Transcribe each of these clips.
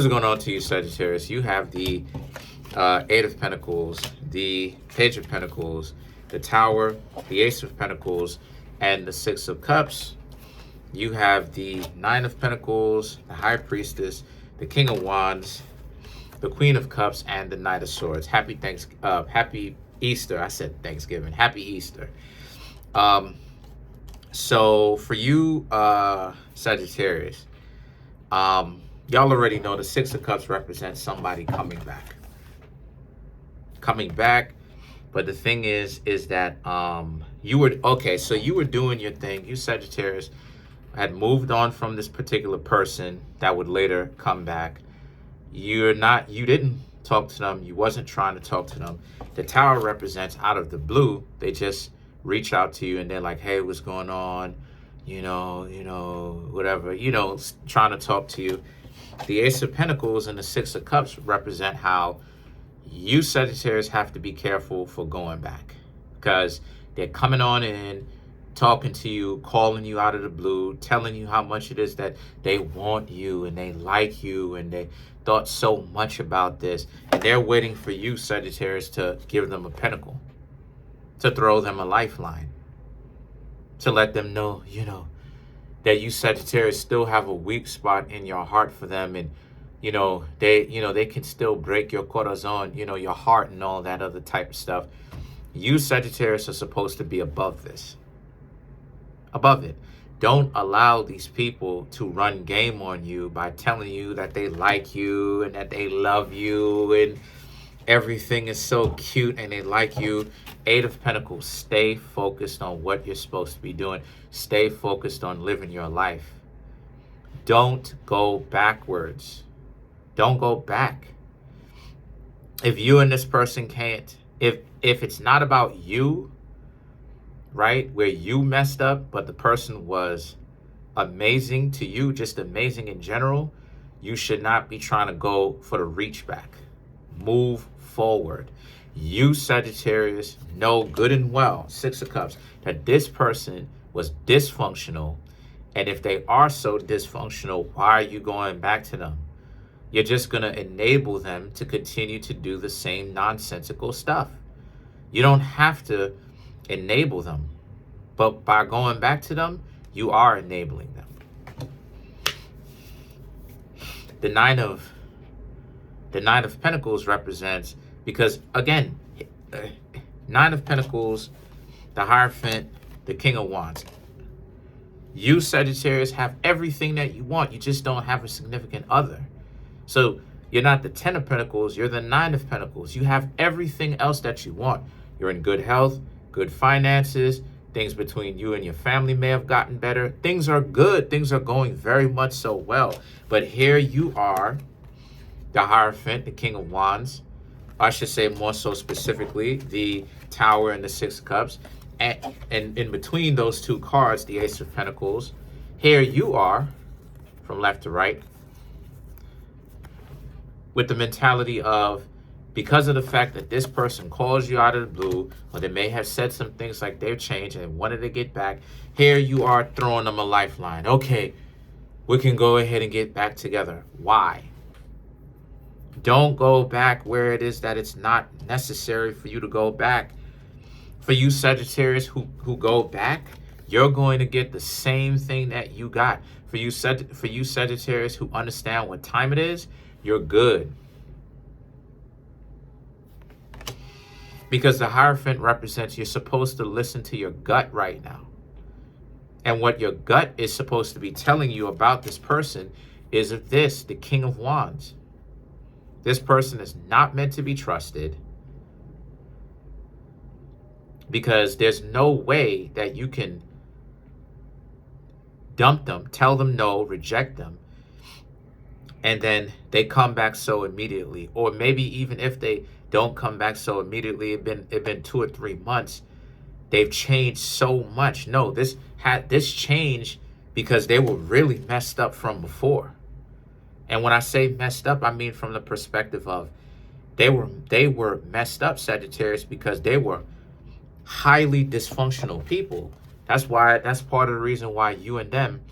What's going on to you, Sagittarius? You have the Eight of Pentacles, the Page of Pentacles, the Tower, the Ace of Pentacles, and the Six of Cups. You have the Nine of Pentacles, the High Priestess, the King of Wands, the Queen of Cups, and the Knight of Swords. Happy Easter. I said Thanksgiving. Happy Easter. So for you, Sagittarius, y'all already know the Six of Cups represents somebody coming back. But the thing is that you were so you were doing your thing. You, Sagittarius, had moved on from this particular person that would later come back. You didn't talk to them. You wasn't trying to talk to them. The Tower represents out of the blue, they just reach out to you and they're like, hey, what's going on? Whatever, trying to talk to you. The Ace of Pentacles and the Six of Cups represent how you, Sagittarius, have to be careful for going back, because they're coming on in, talking to you, calling you out of the blue, telling you how much it is that they want you and they like you and they thought so much about this. And they're waiting for you, Sagittarius, to give them a pentacle, to throw them a lifeline, to let them know, that you, Sagittarius, still have a weak spot in your heart for them. And, they can still break your corazon, your heart and all that other type of stuff. You, Sagittarius, are supposed to be above this. Above it. Don't allow these people to run game on you by telling you that they like you and that they love you and everything is so cute and they like you. Eight of Pentacles, stay focused on what you're supposed to be doing. Stay focused on living your life. Don't go backwards. Don't go back. If you and this person can't, if it's not about you, right, where you messed up, but the person was amazing to you, just amazing in general, you should not be trying to go for the reach back. Move forward. You, Sagittarius, know good and well, Six of Cups, that this person was dysfunctional. And if they are so dysfunctional, why are you going back to them? You're just going to enable them to continue to do the same nonsensical stuff. You don't have to enable them, but by going back to them, you are enabling them. The Nine of Pentacles represents, because again, Nine of Pentacles, the Hierophant, the King of Wands. You, Sagittarius, have everything that you want. You just don't have a significant other. So you're not the Ten of Pentacles, you're the Nine of Pentacles. You have everything else that you want. You're in good health, good finances, things between you and your family may have gotten better. Things are good. Things are going very much so well. But here you are, the Hierophant, the King of Wands. I should say more so specifically, the Tower and the Six of Cups. And in between those two cards, the Ace of Pentacles. Here you are, from left to right, with the mentality of, because of the fact that this person calls you out of the blue, or they may have said some things like they've changed and wanted to get back, here you are throwing them a lifeline. Okay, we can go ahead and get back together. Why? Don't go back where it is that it's not necessary for you to go back. For you, Sagittarius, who go back, you're going to get the same thing that you got. For you, Sagittarius, who understand what time it is, you're good. Because the Hierophant represents you're supposed to listen to your gut right now. And what your gut is supposed to be telling you about this person is this, the King of Wands. This person is not meant to be trusted, because there's no way that you can dump them, tell them no, reject them, and then they come back so immediately. Or maybe even if they don't come back so immediately, it's been 2 or 3 months, they've changed so much. No, this changed because they were really messed up from before. And when I say messed up, I mean from the perspective of they were messed up, Sagittarius, because they were highly dysfunctional people. That's part of the reason why you and them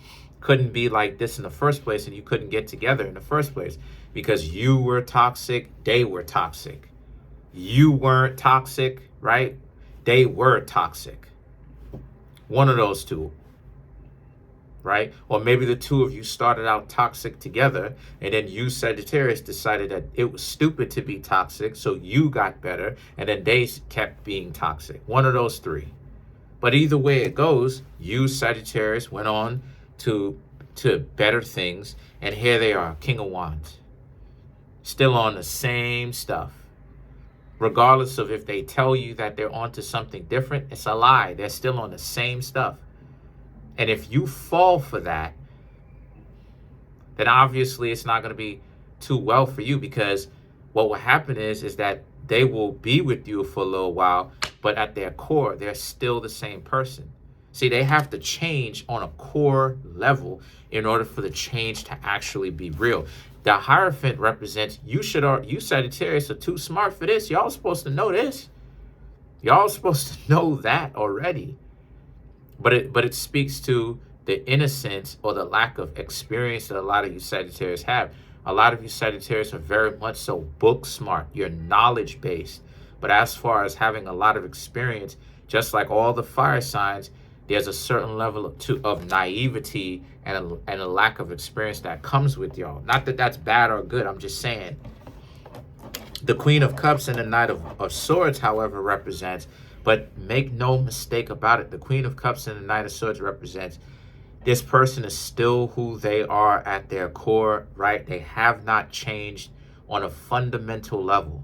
couldn't be like this in the first place, and you couldn't get together in the first place, because you were toxic, they were toxic. You weren't toxic, right? They were toxic. One of those two, right? Or maybe the two of you started out toxic together, and then you, Sagittarius, decided that it was stupid to be toxic, so you got better, and then they kept being toxic. One of those three. But either way it goes, you, Sagittarius, went on to better things, and here they are, King of Wands. Still on the same stuff. Regardless of if they tell you that they're onto something different, it's a lie. They're still on the same stuff. And if you fall for that, then obviously it's not going to be too well for you, because what will happen is that they will be with you for a little while, but at their core, they're still the same person. See, they have to change on a core level in order for the change to actually be real. The Hierophant represents you Sagittarius are too smart for this. Y'all supposed to know this. Y'all supposed to know that already. But it speaks to the innocence or the lack of experience that a lot of you Sagittarius have. A lot of you Sagittarius are very much so book smart. You're knowledge based. But as far as having a lot of experience, just like all the fire signs, there's a certain level of naivety and a lack of experience that comes with y'all. Not that that's bad or good. I'm just saying. The Queen of Cups and the Knight of Swords, however, represents, but make no mistake about it, the Queen of Cups and the Knight of Swords represents this person is still who they are at their core, right? They have not changed on a fundamental level.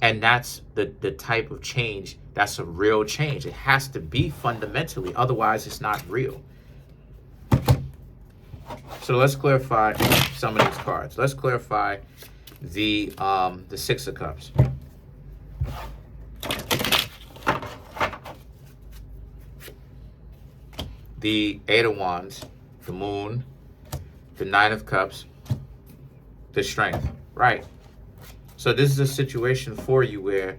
And that's the type of change that's a real change. It has to be fundamentally, otherwise it's not real. So let's clarify some of these cards. Let's clarify the Six of Cups. The Eight of Wands, the Moon, the Nine of Cups, the Strength, right? So this is a situation for you where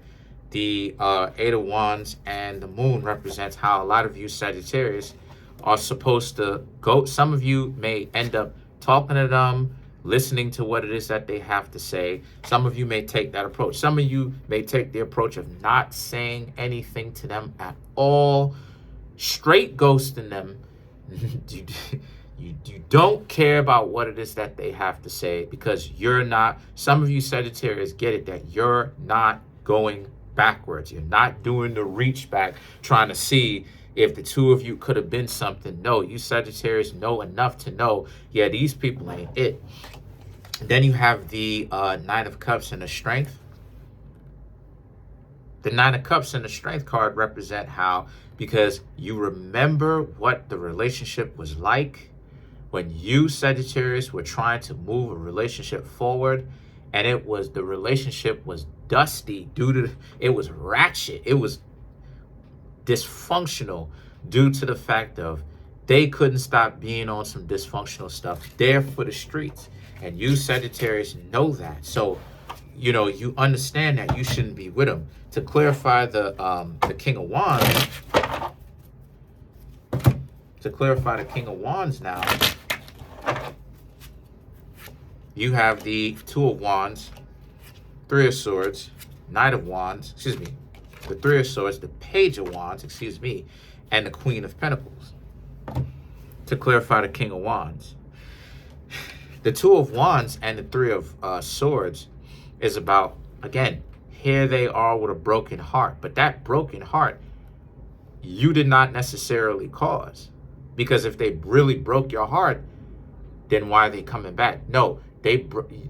the Eight of Wands and the Moon represents how a lot of you Sagittarius are supposed to go. Some of you may end up talking to them, listening to what it is that they have to say. Some of you may take that approach. Some of you may take the approach of not saying anything to them at all, straight ghosting them. You don't care about what it is that they have to say, because you're not, some of you Sagittarius get it, that you're not going backwards. You're not doing the reach back, trying to see if the two of you could have been something. No, you Sagittarius know enough to know, yeah, these people ain't it. Then you have the Nine of Cups and the Strength. The Nine of Cups and the Strength card represent how, because you remember what the relationship was like when you Sagittarius were trying to move a relationship forward, and the relationship was dusty it was ratchet, it was dysfunctional due to the fact of they couldn't stop being on some dysfunctional stuff there for the streets. And you Sagittarius know that. So, you understand that you shouldn't be with them. To clarify the King of Wands, now, you have the Two of Wands, Three of Swords, Knight of Wands, the Three of Swords, the Page of Wands, and the Queen of Pentacles. To clarify the King of Wands, the Two of Wands and the Three of Swords is about, again, here they are with a broken heart. But that broken heart, you did not necessarily cause. Because if they really broke your heart, then why are they coming back? No,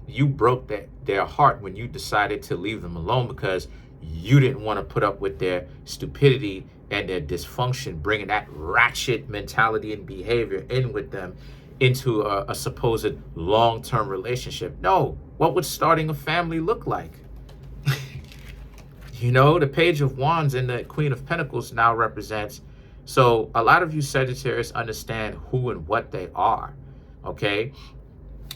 you broke their heart when you decided to leave them alone, because you didn't want to put up with their stupidity and their dysfunction, bringing that ratchet mentality and behavior in with them into a supposed long-term relationship. No, what would starting a family look like? The Page of Wands and the Queen of Pentacles now represents. So a lot of you Sagittarius understand who and what they are, okay?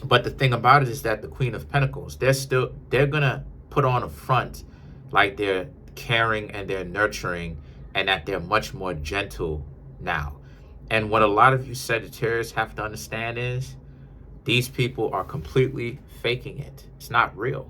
But the thing about it is that the Queen of Pentacles, they're gonna put on a front like they're caring and they're nurturing and that they're much more gentle now. And what a lot of you Sagittarius have to understand is These people are completely faking it. It's not real.